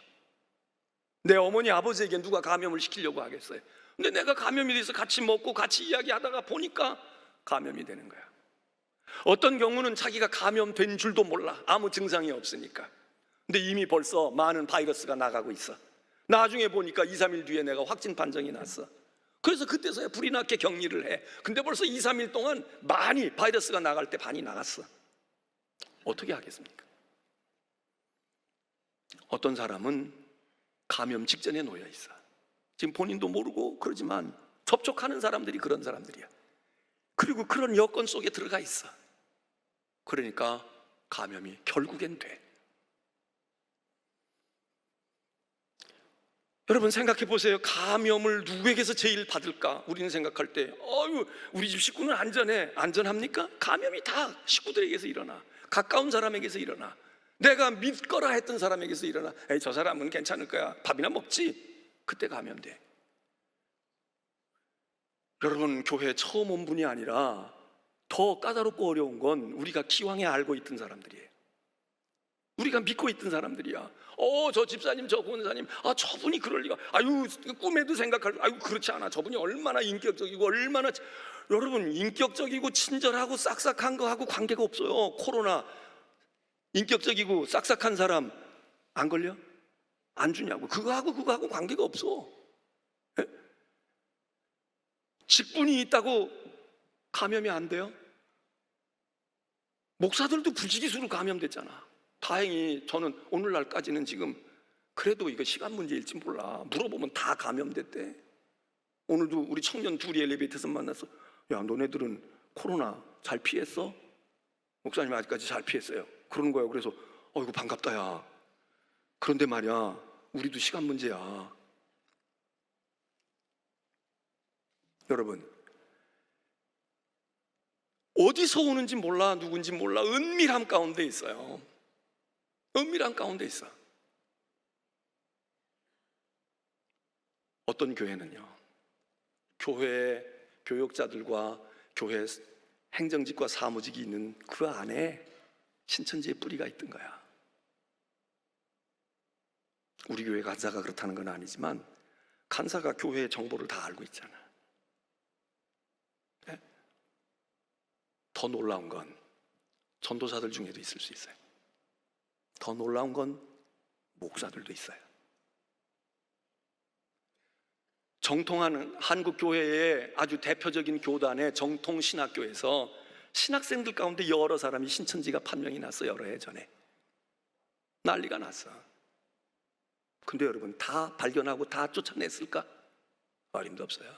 내 어머니 아버지에게 누가 감염을 시키려고 하겠어요? 근데 내가 감염이 돼서 같이 먹고 같이 이야기하다가 보니까 감염이 되는 거야. 어떤 경우는 자기가 감염된 줄도 몰라. 아무 증상이 없으니까. 근데 이미 벌써 많은 바이러스가 나가고 있어. 나중에 보니까 2, 3일 뒤에 내가 확진 판정이 났어. 그래서 그때서야 불이 났게 격리를 해. 근데 벌써 2, 3일 동안 많이 바이러스가 나갈 때 반이 나갔어. 어떻게 하겠습니까? 어떤 사람은 감염 직전에 놓여 있어. 지금 본인도 모르고 그러지만 접촉하는 사람들이 그런 사람들이야. 그리고 그런 여건 속에 들어가 있어. 그러니까 감염이 결국엔 돼. 여러분 생각해 보세요. 감염을 누구에게서 제일 받을까? 우리는 생각할 때 우리 집 식구는 안전해. 안전합니까? 감염이 다 식구들에게서 일어나. 가까운 사람에게서 일어나. 내가 믿거라 했던 사람에게서 일어나. 에이, 저 사람은 괜찮을 거야. 밥이나 먹지. 그때 감염돼. 여러분 교회 처음 온 분이 아니라 더 까다롭고 어려운 건 우리가 기왕에 알고 있던 사람들이에요. 우리가 믿고 있던 사람들이야. 저 집사님, 저 권사님, 저분이 그럴 리가. 꿈에도 생각할. 그렇지 않아. 저분이 얼마나 인격적이고 얼마나. 여러분 인격적이고 친절하고 싹싹한 거하고 관계가 없어요. 코로나 인격적이고 싹싹한 사람 안 걸려? 안 주냐고. 그거하고 관계가 없어. 예? 직분이 있다고 감염이 안 돼요? 목사들도 부지기수로 감염됐잖아. 다행히 저는 오늘날까지는 지금 그래도 이거 시간 문제일지 몰라. 물어보면 다 감염됐대. 오늘도 우리 청년 둘이 엘리베이터에서 만나서 야 너네들은 코로나 잘 피했어? 목사님 아직까지 잘 피했어요. 그러는 거예요. 그래서 이거 반갑다 야. 그런데 말이야 우리도 시간 문제야. 여러분 어디서 오는지 몰라. 누군지 몰라. 은밀함 가운데 있어요. 은밀함 가운데 있어. 어떤 교회는요 교회 교역자들과 교회 행정직과 사무직이 있는 그 안에 신천지의 뿌리가 있던 거야. 우리 교회 간사가 그렇다는 건 아니지만 간사가 교회의 정보를 다 알고 있잖아. 네? 더 놀라운 건 전도사들 중에도 있을 수 있어요. 더 놀라운 건 목사들도 있어요. 정통하는 한국 교회의 아주 대표적인 교단의 정통 신학교에서 신학생들 가운데 여러 사람이 신천지가 판명이 났어. 여러 해 전에 난리가 났어. 근데 여러분 다 발견하고 다 쫓아냈을까? 어림도 없어요.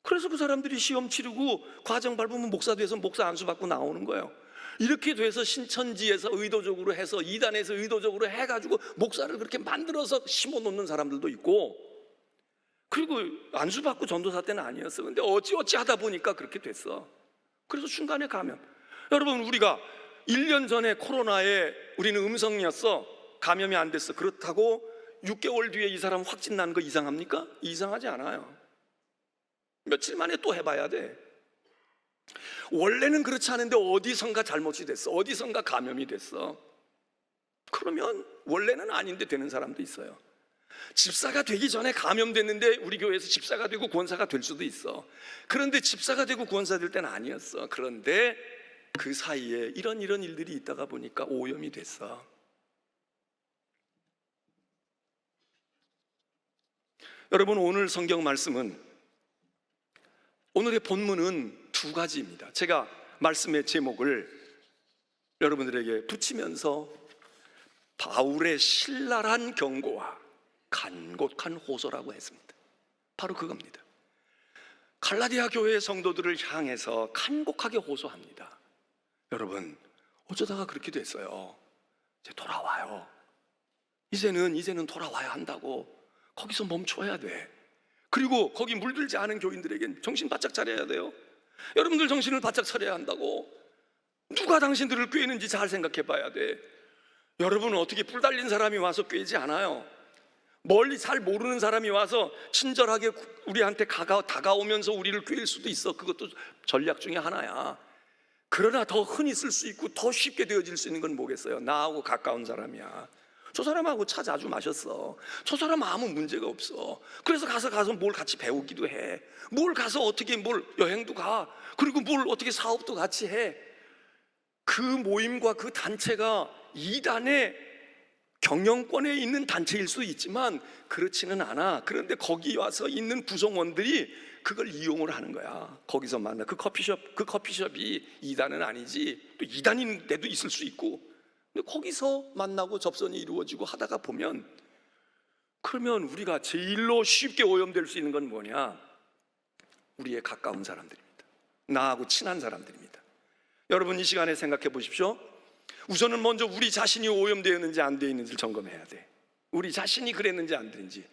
그래서 그 사람들이 시험 치르고 과정 밟으면 목사 돼서 목사 안수 받고 나오는 거예요. 이렇게 돼서 신천지에서 의도적으로 해서 이단에서 의도적으로 해가지고 목사를 그렇게 만들어서 심어놓는 사람들도 있고, 그리고 안수 받고 전도사 때는 아니었어. 근데 어찌 하다 보니까 그렇게 됐어. 그래서 중간에 감염. 여러분 우리가 1년 전에 코로나에 우리는 음성이었어. 감염이 안 됐어. 그렇다고 6개월 뒤에 이 사람 확진 난 거 이상합니까? 이상하지 않아요. 며칠 만에 또 해봐야 돼. 원래는 그렇지 않은데 어디선가 잘못이 됐어. 어디선가 감염이 됐어. 그러면 원래는 아닌데 되는 사람도 있어요. 집사가 되기 전에 감염됐는데 우리 교회에서 집사가 되고 권사가 될 수도 있어. 그런데 집사가 되고 권사 될 때는 아니었어. 그런데 그 사이에 이런 일들이 있다가 보니까 오염이 됐어. 여러분 오늘 성경 말씀은, 오늘의 본문은 두 가지입니다. 제가 말씀의 제목을 여러분들에게 붙이면서 바울의 신랄한 경고와 간곡한 호소라고 했습니다. 바로 그겁니다. 갈라디아 교회의 성도들을 향해서 간곡하게 호소합니다. 여러분 어쩌다가 그렇게 됐어요. 이제 돌아와요. 이제는 돌아와야 한다고. 거기서 멈춰야 돼. 그리고 거기 물들지 않은 교인들에겐 정신 바짝 차려야 돼요. 여러분들 정신을 바짝 차려야 한다고. 누가 당신들을 꾀는지 잘 생각해 봐야 돼. 여러분은 어떻게 뿔 달린 사람이 와서 꾀지 않아요. 멀리 잘 모르는 사람이 와서 친절하게 우리한테 다가오면서 우리를 꾀일 수도 있어. 그것도 전략 중에 하나야. 그러나 더 흔히 쓸 수 있고 더 쉽게 되어질 수 있는 건 뭐겠어요? 나하고 가까운 사람이야. 저 사람하고 차 자주 마셨어. 저 사람 아무 문제가 없어. 그래서 가서 뭘 같이 배우기도 해. 뭘 가서 어떻게 뭘 여행도 가. 그리고 뭘 어떻게 사업도 같이 해. 그 모임과 그 단체가 이단의 경영권에 있는 단체일 수 있지만 그렇지는 않아. 그런데 거기 와서 있는 구성원들이 그걸 이용을 하는 거야. 거기서 만나. 그 커피숍이 이단은 아니지. 또 이단인 데도 있을 수 있고. 근데 거기서 만나고 접선이 이루어지고 하다가 보면, 그러면 우리가 제일로 쉽게 오염될 수 있는 건 뭐냐? 우리의 가까운 사람들입니다. 나하고 친한 사람들입니다. 여러분, 이 시간에 생각해 보십시오. 우선은 먼저 우리 자신이 오염되었는지 안 되어 있는지를 점검해야 돼. 우리 자신이 그랬는지 안 그랬는지.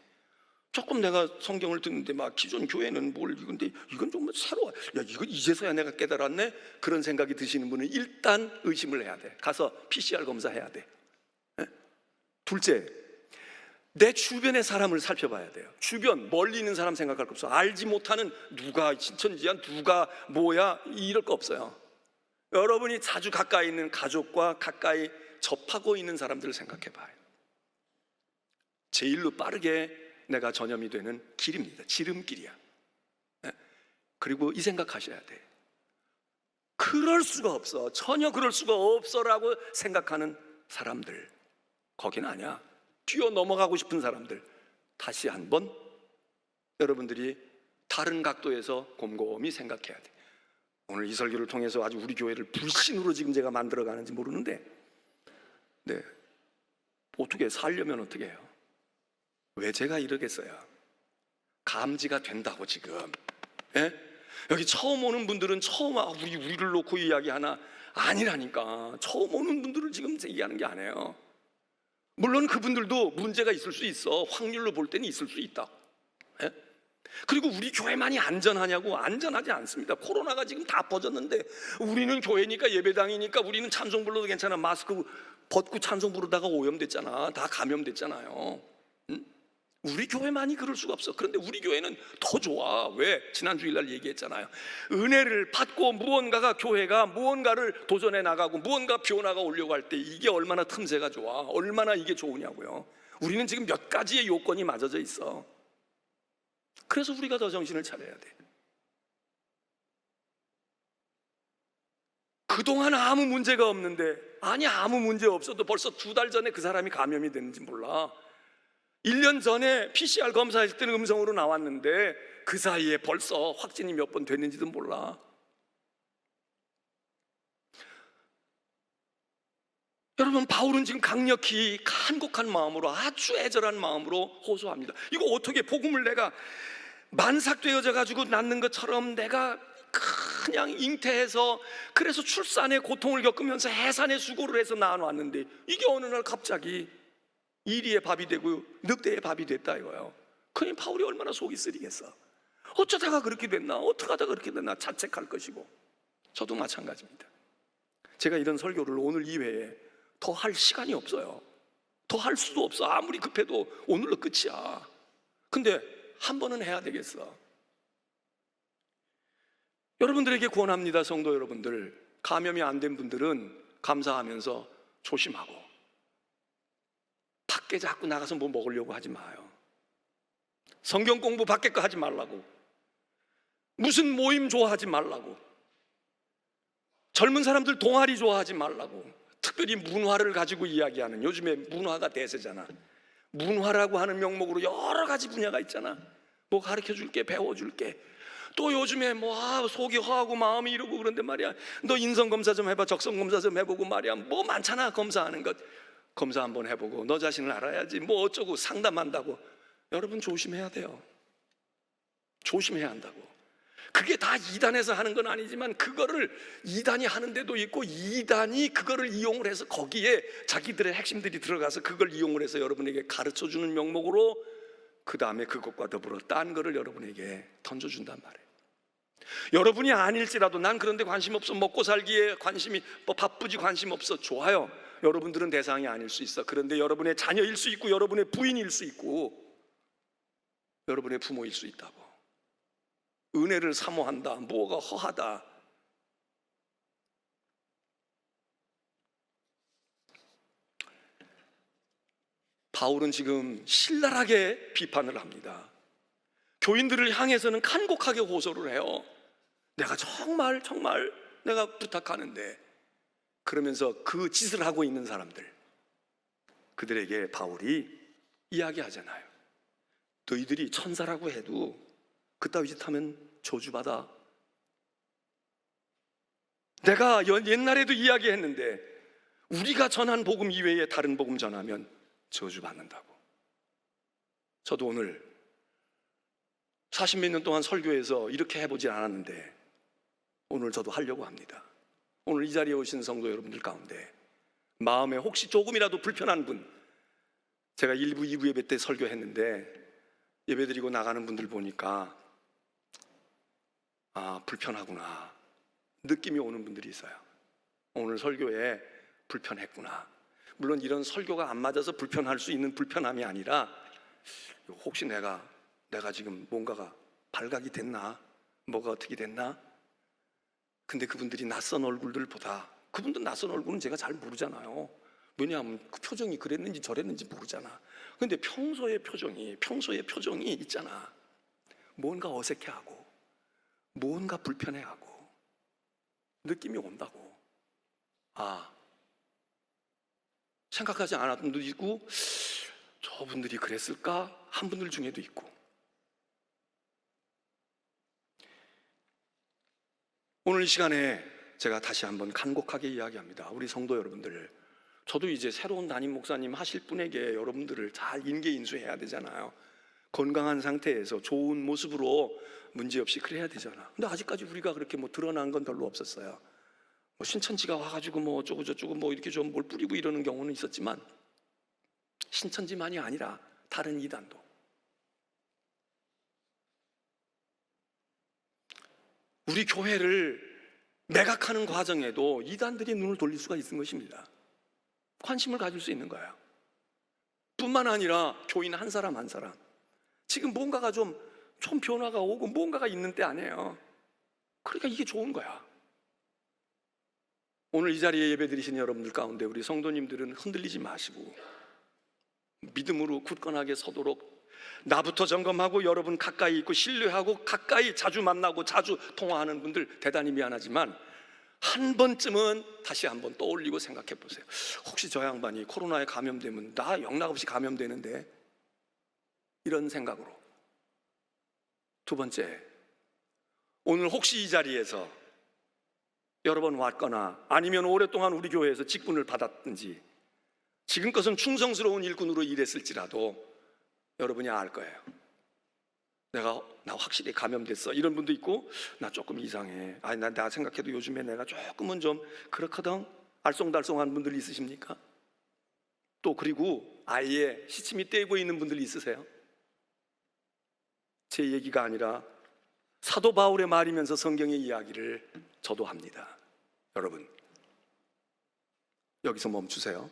조금 내가 성경을 듣는데 막 기존 교회는 뭘 이건데 이건 좀 새로워. 야, 이건 이제서야 내가 깨달았네. 그런 생각이 드시는 분은 일단 의심을 해야 돼. 가서 PCR 검사해야 돼. 둘째, 내 주변의 사람을 살펴봐야 돼요. 주변, 멀리 있는 사람 생각할 거 없어. 알지 못하는 누가 신천지야, 누가 뭐야, 이럴 거 없어요. 여러분이 자주 가까이 있는 가족과 가까이 접하고 있는 사람들을 생각해 봐요. 제일로 빠르게 내가 전염이 되는 길입니다. 지름길이야. 그리고 이 생각하셔야 돼. 그럴 수가 없어. 전혀 그럴 수가 없어라고 생각하는 사람들, 거긴 아니야. 뛰어 넘어가고 싶은 사람들, 다시 한번 여러분들이 다른 각도에서 곰곰이 생각해야 돼. 오늘 이 설교를 통해서 아주 우리 교회를 불신으로 지금 제가 만들어가는지 모르는데, 네, 어떻게 살려면 어떻게 해요? 왜 제가 이러겠어요? 감지가 된다고 지금. 예? 여기 처음 오는 분들은 처음 우리를 놓고 이야기하나? 아니라니까. 처음 오는 분들을 지금 얘기하는 게 아니에요. 물론 그분들도 문제가 있을 수 있어. 확률로 볼 때는 있을 수 있다. 예? 그리고 우리 교회만이 안전하냐고? 안전하지 않습니다. 코로나가 지금 다 퍼졌는데 우리는 교회니까, 예배당이니까 우리는 찬송 불러도 괜찮아. 마스크 벗고 찬송 부르다가 오염됐잖아. 다 감염됐잖아요. 응? 우리 교회만이 그럴 수가 없어. 그런데 우리 교회는 더 좋아. 왜? 지난 주일날 얘기했잖아요. 은혜를 받고 무언가가, 교회가 무언가를 도전해 나가고 무언가 변화가 오려고 할 때 이게 얼마나 틈새가 좋아. 얼마나 이게 좋으냐고요. 우리는 지금 몇 가지의 요건이 맞아져 있어. 그래서 우리가 더 정신을 차려야 돼. 그동안 아무 문제가 없는데, 아니 아무 문제 없어도 벌써 2달 전에 그 사람이 감염이 됐는지 몰라. 1년 전에 PCR 검사했을 때는 음성으로 나왔는데 그 사이에 벌써 확진이 몇 번 됐는지도 몰라. 여러분, 바울은 지금 강력히 간곡한 마음으로, 아주 애절한 마음으로 호소합니다. 이거 어떻게, 복음을 내가 만삭되어져 가지고 낳는 것처럼 내가 그냥 잉태해서, 그래서 출산의 고통을 겪으면서 해산의 수고를 해서 낳아놨는데 이게 어느 날 갑자기 이리의 밥이 되고 늑대의 밥이 됐다 이거예요. 그러니 바울이 얼마나 속이 쓰리겠어. 어쩌다가 그렇게 됐나, 어떻게 하다가 그렇게 됐나 자책할 것이고, 저도 마찬가지입니다. 제가 이런 설교를 오늘 이외에 더 할 시간이 없어요. 더 할 수도 없어. 아무리 급해도 오늘로 끝이야. 근데 한 번은 해야 되겠어. 여러분들에게 권합니다. 성도 여러분들, 감염이 안 된 분들은 감사하면서 조심하고, 밖에 자꾸 나가서 뭐 먹으려고 하지 마요. 성경 공부 밖에 거 하지 말라고. 무슨 모임 좋아하지 말라고. 젊은 사람들 동아리 좋아하지 말라고. 특별히 문화를 가지고 이야기하는, 요즘에 문화가 대세잖아. 문화라고 하는 명목으로 여러 가지 분야가 있잖아. 뭐 가르쳐줄게, 배워줄게. 또 요즘에 뭐 속이 허하고 마음이 이러고 그런데 말이야, 너 인성검사 좀 해봐, 적성검사 좀 해보고 말이야, 뭐 많잖아. 검사하는 것 검사 한번 해보고 너 자신을 알아야지, 뭐 어쩌고 상담한다고. 여러분 조심해야 돼요. 조심해야 한다고. 그게 다 이단에서 하는 건 아니지만 그거를 이단이 하는 데도 있고, 이단이 그거를 이용을 해서 거기에 자기들의 핵심들이 들어가서 그걸 이용을 해서 여러분에게 가르쳐주는 명목으로 그 다음에 그것과 더불어 딴 거를 여러분에게 던져준단 말이에요. 여러분이 아닐지라도 난 그런 데 관심 없어, 먹고 살기에 관심이 바쁘지 관심 없어. 좋아요. 여러분들은 대상이 아닐 수 있어. 그런데 여러분의 자녀일 수 있고, 여러분의 부인일 수 있고, 여러분의 부모일 수 있다고. 은혜를 사모한다, 뭐가 허하다. 바울은 지금 신랄하게 비판을 합니다. 교인들을 향해서는 간곡하게 호소를 해요. 내가 정말 내가 부탁하는데. 그러면서 그 짓을 하고 있는 사람들, 그들에게 바울이 이야기하잖아요. 너희들이 천사라고 해도 그따위 짓 하면 저주받아. 내가 옛날에도 이야기했는데 우리가 전한 복음 이외에 다른 복음 전하면 저주받는다고. 저도 오늘 40몇 년 동안 설교해서 이렇게 해보지 않았는데 오늘 저도 하려고 합니다. 오늘 이 자리에 오신 성도 여러분들 가운데 마음에 혹시 조금이라도 불편한 분, 제가 1부, 2부 예배 때 설교했는데 예배드리고 나가는 분들 보니까 불편하구나 느낌이 오는 분들이 있어요. 오늘 설교에 불편했구나. 물론 이런 설교가 안 맞아서 불편할 수 있는 불편함이 아니라 혹시 내가 지금 뭔가가 발각이 됐나? 뭐가 어떻게 됐나? 근데 그분들이 낯선 얼굴들보다, 그분들 낯선 얼굴은 제가 잘 모르잖아요. 왜냐하면 그 표정이 그랬는지 저랬는지 모르잖아. 근데 평소의 표정이 있잖아. 뭔가 어색해하고 뭔가 불편해하고 느낌이 온다고. 생각하지 않았던 분도 있고, 저분들이 그랬을까? 한 분들 중에도 있고. 오늘 이 시간에 제가 다시 한번 간곡하게 이야기합니다. 우리 성도 여러분들, 저도 이제 새로운 담임 목사님 하실 분에게 여러분들을 잘 인계인수해야 되잖아요. 건강한 상태에서 좋은 모습으로 문제없이 그래야 되잖아. 근데 아직까지 우리가 그렇게 드러난 건 별로 없었어요. 신천지가 와가지고 어쩌고저쩌고 이렇게 좀 뭘 뿌리고 이러는 경우는 있었지만, 신천지만이 아니라 다른 이단도. 우리 교회를 매각하는 과정에도 이단들이 눈을 돌릴 수가 있는 것입니다. 관심을 가질 수 있는 거예요. 뿐만 아니라 교인 한 사람 한 사람, 지금 뭔가가 좀 변화가 오고 뭔가가 있는 때 아니에요. 그러니까 이게 좋은 거야. 오늘 이 자리에 예배드리신 여러분들 가운데 우리 성도님들은 흔들리지 마시고 믿음으로 굳건하게 서도록, 나부터 점검하고 여러분 가까이 있고 신뢰하고 가까이 자주 만나고 자주 통화하는 분들 대단히 미안하지만 한 번쯤은 다시 한번 떠올리고 생각해 보세요. 혹시 저 양반이 코로나에 감염되면 나 영락없이 감염되는데, 이런 생각으로. 두 번째, 오늘 혹시 이 자리에서 여러 번 왔거나 아니면 오랫동안 우리 교회에서 직분을 받았든지 지금껏은 충성스러운 일꾼으로 일했을지라도 여러분이 알 거예요. 나 확실히 감염됐어, 이런 분도 있고, 나 조금 이상해, 나 생각해도 요즘에 내가 조금은 좀 그렇거든, 알쏭달쏭한 분들 있으십니까? 또 그리고 아예 시침이 떼고 있는 분들이 있으세요? 제 얘기가 아니라 사도 바울의 말이면서 성경의 이야기를 저도 합니다. 여러분, 여기서 멈추세요.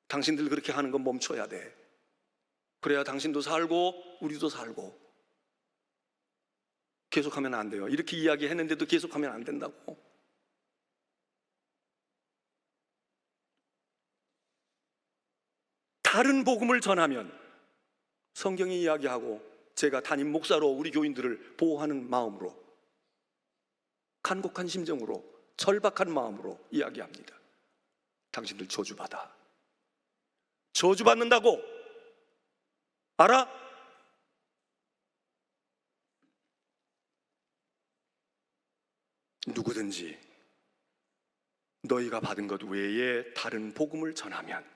당신들 그렇게 하는 건 멈춰야 돼. 그래야 당신도 살고 우리도 살고. 계속하면 안 돼요. 이렇게 이야기했는데도 계속하면 안 된다고. 다른 복음을 전하면 성경이 이야기하고 제가 담임 목사로 우리 교인들을 보호하는 마음으로, 간곡한 심정으로, 절박한 마음으로 이야기합니다. 당신들 저주받아. 저주받는다고. 알아? 누구든지 너희가 받은 것 외에 다른 복음을 전하면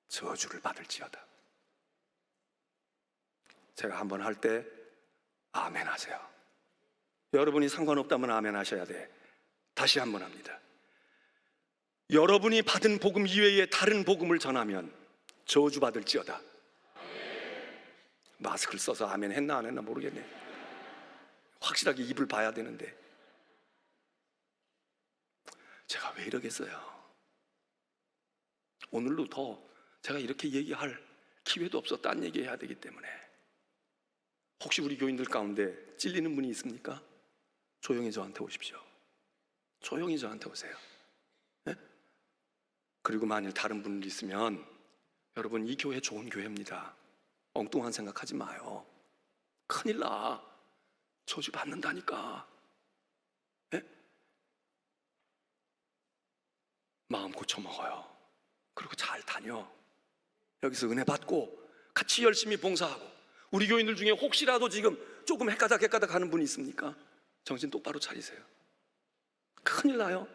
저주를 받을지어다. 제가 한번 할 때 아멘 하세요. 여러분이 상관없다면 아멘 하셔야 돼. 다시 한번 합니다. 여러분이 받은 복음 이외에 다른 복음을 전하면 저주 받을지어다. 마스크를 써서 아멘 했나 안 했나 모르겠네. 확실하게 입을 봐야 되는데 제가 왜 이러겠어요? 오늘로 더 제가 이렇게 얘기할 기회도 없어. 딴 얘기해야 되기 때문에. 혹시 우리 교인들 가운데 찔리는 분이 있습니까? 조용히 저한테 오십시오. 조용히 저한테 오세요. 네? 그리고 만일 다른 분들이 있으면 여러분, 이 교회 좋은 교회입니다. 엉뚱한 생각하지 마요. 큰일 나. 저주 받는다니까. 네? 마음 고쳐먹어요. 그리고 잘 다녀. 여기서 은혜 받고 같이 열심히 봉사하고. 우리 교인들 중에 혹시라도 지금 조금 헷가닥 하는 분이 있습니까? 정신 똑바로 차리세요. 큰일 나요.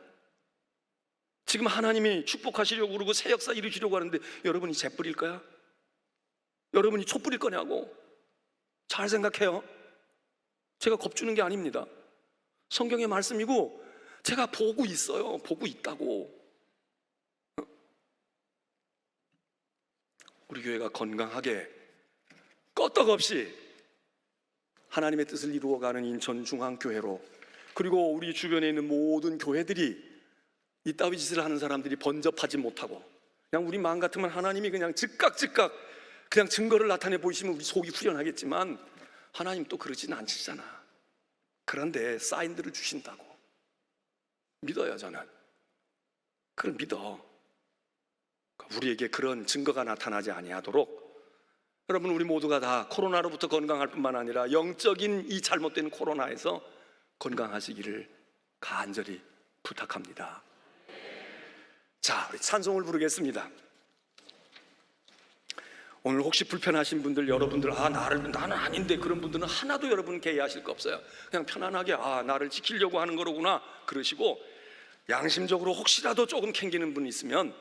지금 하나님이 축복하시려고 그러고 새 역사 이루시려고 하는데 여러분이 재 뿌릴 거야? 여러분이 촛 뿌릴 거냐고. 잘 생각해요. 제가 겁주는 게 아닙니다. 성경의 말씀이고 제가 보고 있어요. 보고 있다고. 우리 교회가 건강하게 끄떡없이 하나님의 뜻을 이루어가는 인천중앙교회로, 그리고 우리 주변에 있는 모든 교회들이 이따위 짓을 하는 사람들이 번접하지 못하고, 그냥 우리 마음 같으면 하나님이 그냥 즉각 그냥 증거를 나타내 보이시면 우리 속이 후련하겠지만 하나님 또 그러진 않으시잖아. 그런데 사인들을 주신다고 믿어요. 저는 그걸 믿어. 우리에게 그런 증거가 나타나지 아니하도록 여러분, 우리 모두가 다 코로나로부터 건강할 뿐만 아니라 영적인 이 잘못된 코로나에서 건강하시기를 간절히 부탁합니다. 자, 우리 찬송을 부르겠습니다. 오늘 혹시 불편하신 분들, 여러분들 나는 아닌데, 그런 분들은 하나도 여러분 개의하실 거 없어요. 그냥 편안하게 나를 지키려고 하는 거로구나 그러시고, 양심적으로 혹시라도 조금 캥기는 분이 있으면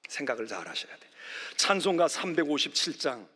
생각을 잘 하셔야 돼. 찬송가 357장